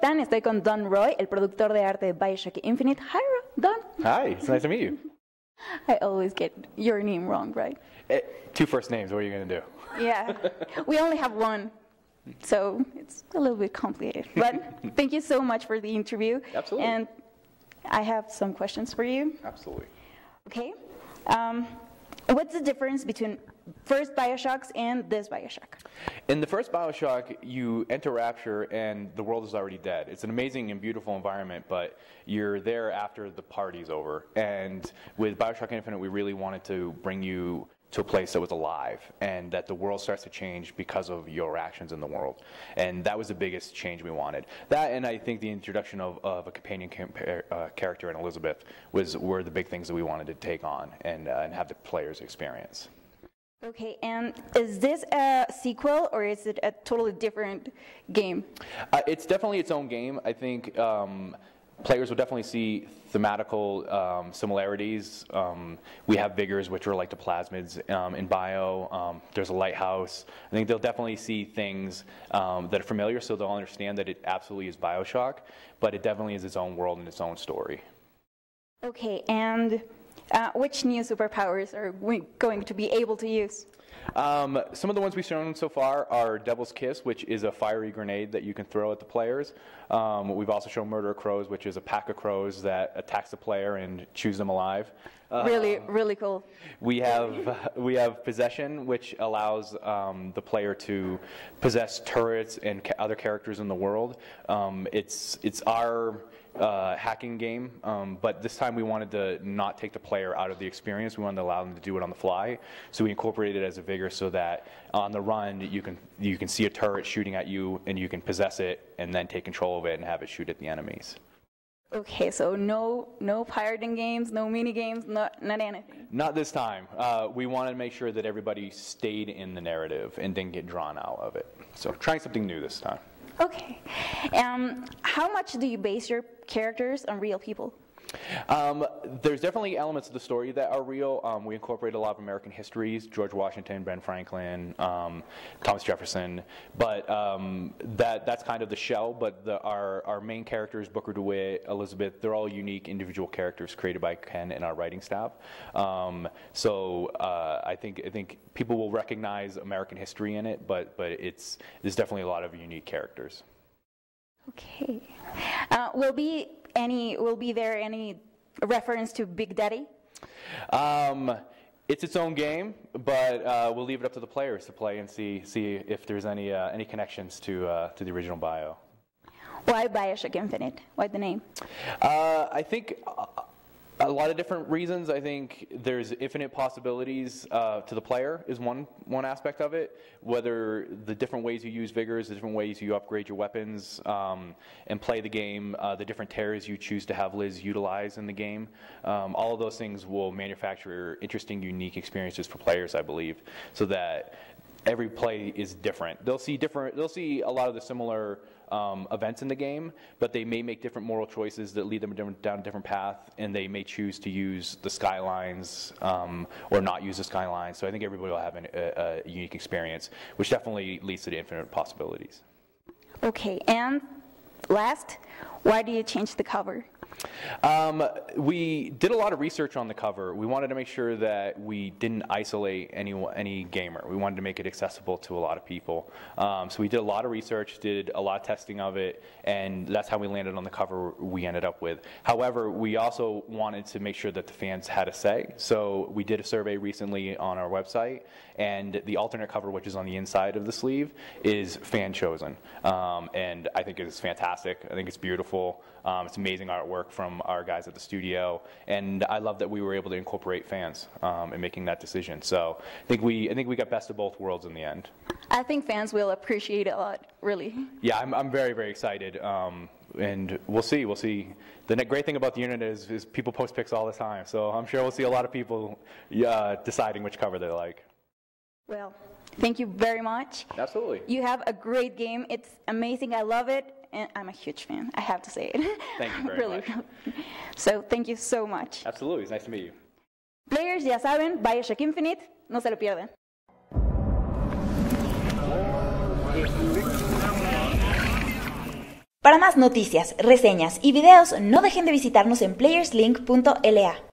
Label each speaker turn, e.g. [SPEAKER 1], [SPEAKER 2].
[SPEAKER 1] están? Estoy con Don Roy, el productor de arte de Bioshock Infinite. Hi, Don.
[SPEAKER 2] Hi, it's nice to meet you.
[SPEAKER 1] I always get your name wrong, right?
[SPEAKER 2] Two first names, what are you going to do?
[SPEAKER 1] Yeah, we only have one, so it's a little bit complicated. But thank you so much for the interview.
[SPEAKER 2] Absolutely.
[SPEAKER 1] And I have some questions for you.
[SPEAKER 2] Absolutely.
[SPEAKER 1] Okay. What's the difference between first Bioshocks and this Bioshock?
[SPEAKER 2] In the first Bioshock, you enter Rapture and the world is already dead. It's an amazing and beautiful environment, but you're there after the party's over. And with Bioshock Infinite, we really wanted to bring you to a place that was alive and that the world starts to change because of your actions in the world. And that was the biggest change we wanted. That, and I think the introduction of a companion character in Elizabeth were the big things that we wanted to take on and have the players experience.
[SPEAKER 1] Okay, and is this a sequel or is it a totally different game?
[SPEAKER 2] It's definitely its own game. I think players will definitely see thematical similarities. We have vigors, which are like the plasmids in Bio. There's a lighthouse. I think they'll definitely see things that are familiar, so they'll understand that it absolutely is Bioshock, but it definitely is its own world and its own story.
[SPEAKER 1] Okay, and which new superpowers are we going to be able to use?
[SPEAKER 2] Some of the ones we've shown so far are Devil's Kiss, which is a fiery grenade that you can throw at the players. We've also shown Murder of Crows, which is a pack of crows that attacks the player and chews them alive.
[SPEAKER 1] Really cool.
[SPEAKER 2] We have Possession, which allows the player to possess turrets and other characters in the world. It's our hacking game, but this time we wanted to not take the player out of the experience. We wanted to allow them to do it on the fly, so we incorporated it as a vigor so that on the run you can see a turret shooting at you and you can possess it and then take control of it and have it shoot at the enemies.
[SPEAKER 1] Okay, so no pirating games, no mini games, not anything.
[SPEAKER 2] Not this time. We wanted to make sure that everybody stayed in the narrative and didn't get drawn out of it. So trying something new this time.
[SPEAKER 1] Okay. How much do you base your characters on real people?
[SPEAKER 2] There's definitely elements of the story that are real. We incorporate a lot of American histories, George Washington, Ben Franklin, Thomas Jefferson, but that's kind of the shell, but our main characters, Booker DeWitt, Elizabeth, they're all unique individual characters created by Ken and our writing staff. So I think people will recognize American history in it, but there's definitely a lot of unique characters.
[SPEAKER 1] Okay. Will be there any reference to Big Daddy?
[SPEAKER 2] It's its own game, but we'll leave it up to the players to play and see if there's any connections to the original Bio.
[SPEAKER 1] Why Bioshock Infinite? Why the name?
[SPEAKER 2] I think a lot of different reasons. I think there's infinite possibilities to the player is one aspect of it. Whether the different ways you use vigors, the different ways you upgrade your weapons and play the game, the different tears you choose to have Liz utilize in the game. All of those things will manufacture interesting, unique experiences for players, I believe, so that every play is different. They'll see a lot of the similar events in the game, but they may make different moral choices that lead them down a different path, and they may choose to use the skylines or not use the skylines. So I think everybody will have a unique experience, which definitely leads to the infinite possibilities.
[SPEAKER 1] Okay, and last, why do you change the cover?
[SPEAKER 2] We did a lot of research on the cover. We wanted to make sure that we didn't isolate any gamer. We wanted to make it accessible to a lot of people. So we did a lot of research, did a lot of testing of it, and that's how we landed on the cover we ended up with. However, we also wanted to make sure that the fans had a say. So we did a survey recently on our website, and the alternate cover, which is on the inside of the sleeve, is fan chosen. And I think it's fantastic. I think it's beautiful. It's amazing artwork from our guys at the studio, and I love that we were able to incorporate fans in making that decision. So I think we got best of both worlds in the end.
[SPEAKER 1] I think fans will appreciate it a lot, really.
[SPEAKER 2] Yeah, I'm very, very excited, and we'll see. The great thing about the internet is people post pics all the time, so I'm sure we'll see a lot of people deciding which cover they like.
[SPEAKER 1] Well, thank you very much.
[SPEAKER 2] Absolutely.
[SPEAKER 1] You have a great game. It's amazing. I love it. And I'm a huge fan, I have to say it.
[SPEAKER 2] Thank you very much.
[SPEAKER 1] So, thank you so much.
[SPEAKER 2] Absolutely, it's nice to meet you.
[SPEAKER 1] Players, ya saben, Bioshock Infinite, no se lo pierdan. Para más noticias, reseñas y videos, no dejen de visitarnos en playerslink.la.